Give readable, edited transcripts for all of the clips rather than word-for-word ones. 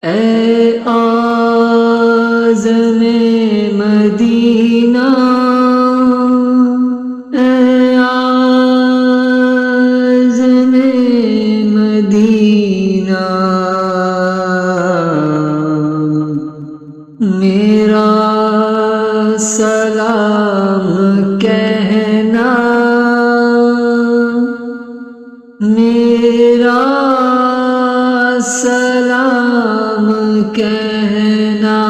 اے اعظم مدینہ، اے اعظم مدینہ، میرا سلام کہنا، میرا سلام کہنا،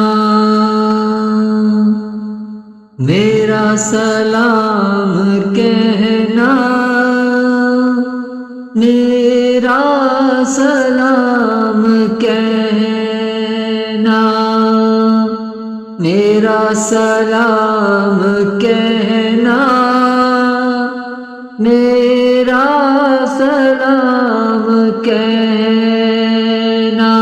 میرا سلام کہنا، میرا سلام کہنا، میرا سلام کہنا، میرا سلام کہنا،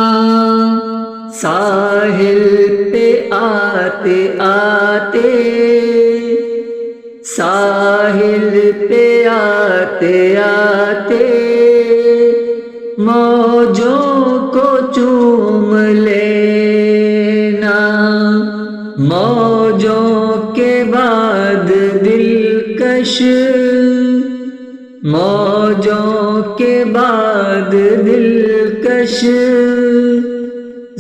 ساحل پہ آتے آتے، ساحل پہ آتے آتے، موجوں کو چوم لینا، موجوں کے بعد دلکش، موجوں کے بعد دلکش،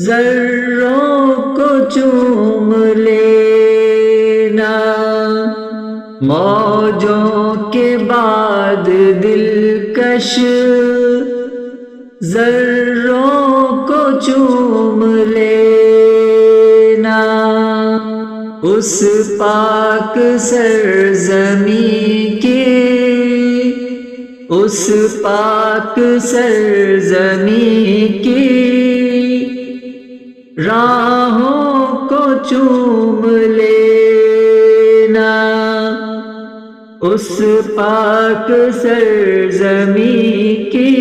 ذروں کو چوم لینا، موجوں کے بعد دلکش، ذروں کو چوم لینا، اس پاک سرزمین کی، اس پاک سرزمین کی راہوں کو چوم لینا، اس پاک سرزمین کی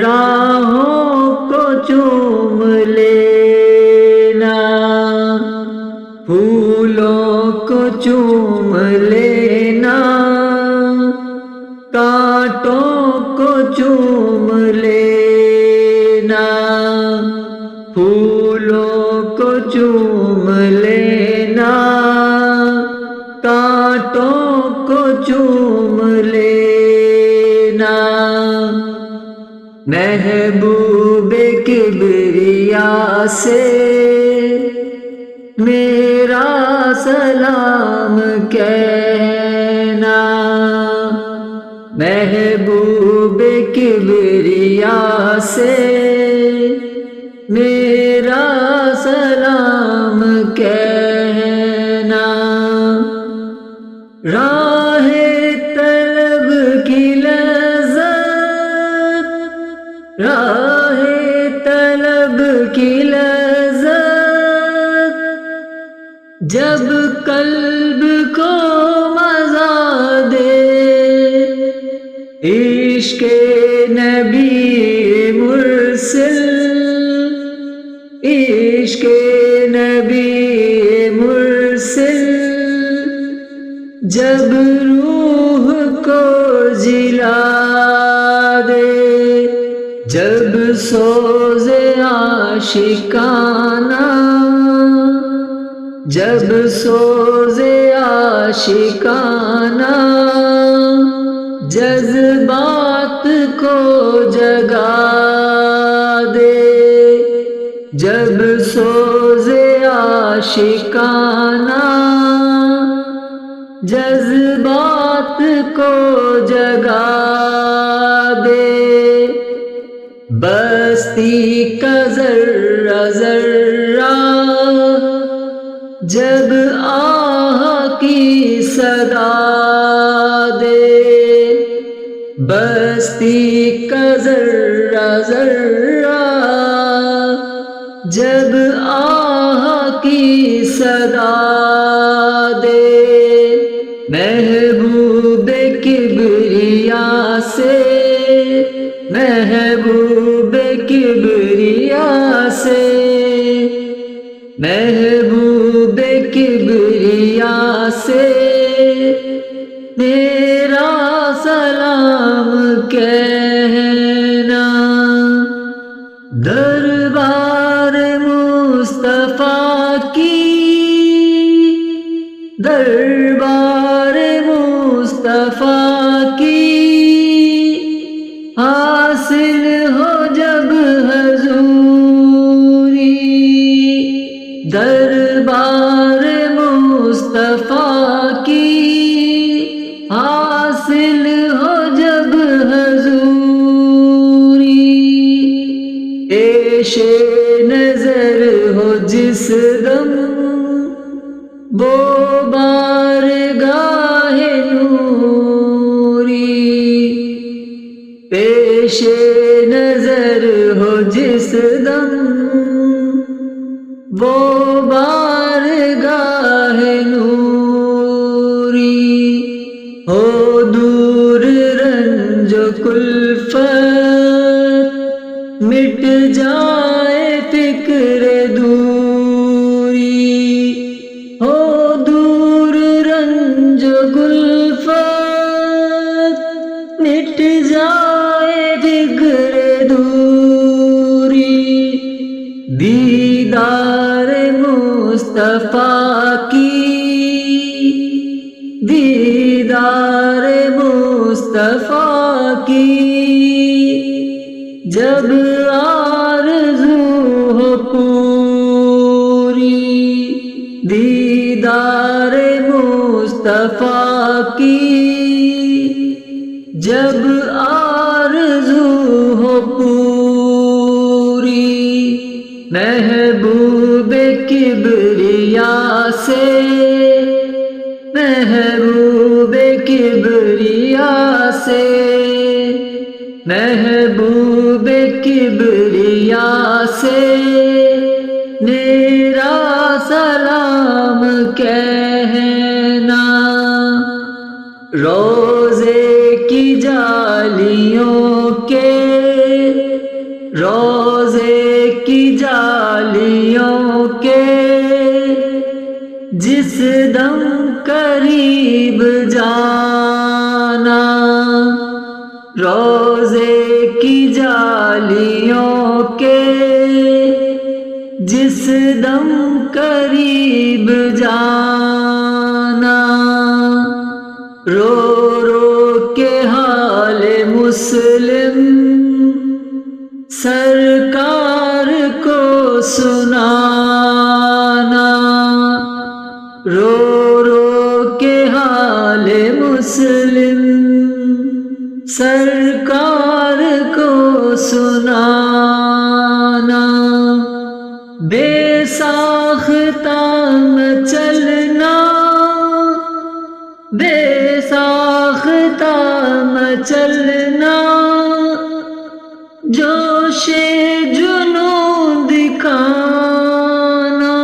راہوں کو چوم لینا، پھولوں کو چوم لینا، کانٹوں کو چوم لینا، پھولوں کو چوم لینا، کانٹوں کو چوم لینا، محبوب کبریا سے میرا سلام کہنا، محبوب کبریا سے میرا سلام کہنا، راہ طلب کی لذت، راہ طلب کی لذت، جب قلب کو مزہ دے، عشق نبی مرسل، عشق نبی مرسل، جب روح کو جلا دے، جب سوز عاشقانہ، جب سوز عاشقانہ جذبات کو جگا دے، جب سوز عاشقانہ جذبات کو جگا دے، بستی کا ذرہ ذرہ جب آہ کی صدا دے، بستی کا ذرہ ذرہ جب آہ کی صدا دے، محبوب کبریا سے، محبوب کبریا سے، محبوب کبریا سے میرا سلام کہنا، دربار مصطفیٰ کی، دربار مصطفیٰ کی حاصل ہو جب حضوری، دربار مصطفیٰ کی حاصل ہو جب حضوری، پیش نظر ہو جس دم وہ بارگاہ نوری، پیش نظر ہو جس دم وہ بارگاہ نوری، ہو دور رنج و کلفت مٹ جائے فکر دوری، ہو دور رنج و کلفت مٹ جائے فکر دوری، دیدار مصطفیٰ کی، دیدار مصطفیٰ کی جب آرزو ہو پوری، دیدار مصطفیٰ کی جب آرزو ہو پوری، محبوب کبریا سے، محبوب کبریا سے، محبوب کبریا سے میرا سلام کہنا، روزے کی جالیوں کے، روزے کی جالیوں کے جس دم قریب جانا، روزے کی جالیوں کے جس دم قریب جانا، رو رو کے حال مسلم سرکار کو سنانا، رو رو کے حال مسلم سرکار کو سنانا، بے ساختہ مچلنا، بے ساختہ مچلنا، جوش جنون دکھانا،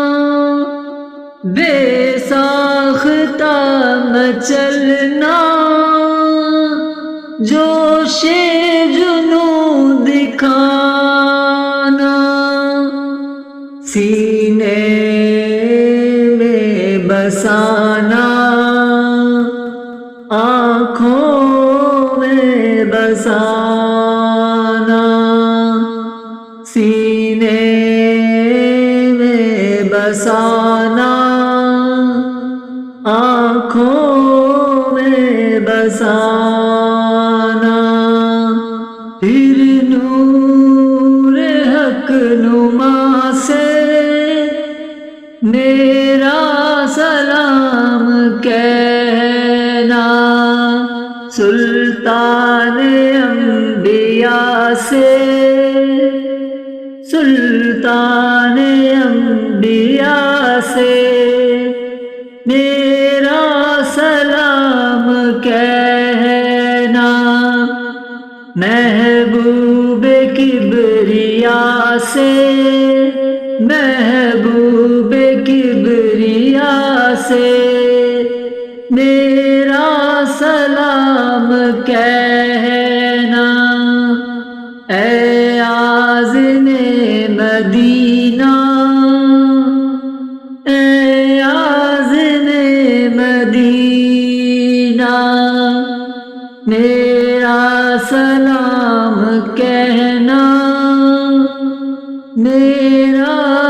بے ساختہ مچلنا، جوش جنون دکھانا، سینے میں بسانا، آنکھوں میں بسانا، سینے میں بسانا، آنکھوں میں بسانا، پھر نور حق نما سے میرا سلام کہنا، سلطان انبیاء سے، سلطان انبیاء سے میرا سلام کہنا، محبوب کبریا سے، محبوب کبریا سے میرا سلام کہنا، اے آذن مدینہ، اے آذن مدینہ میرا سلام کہنا، میرا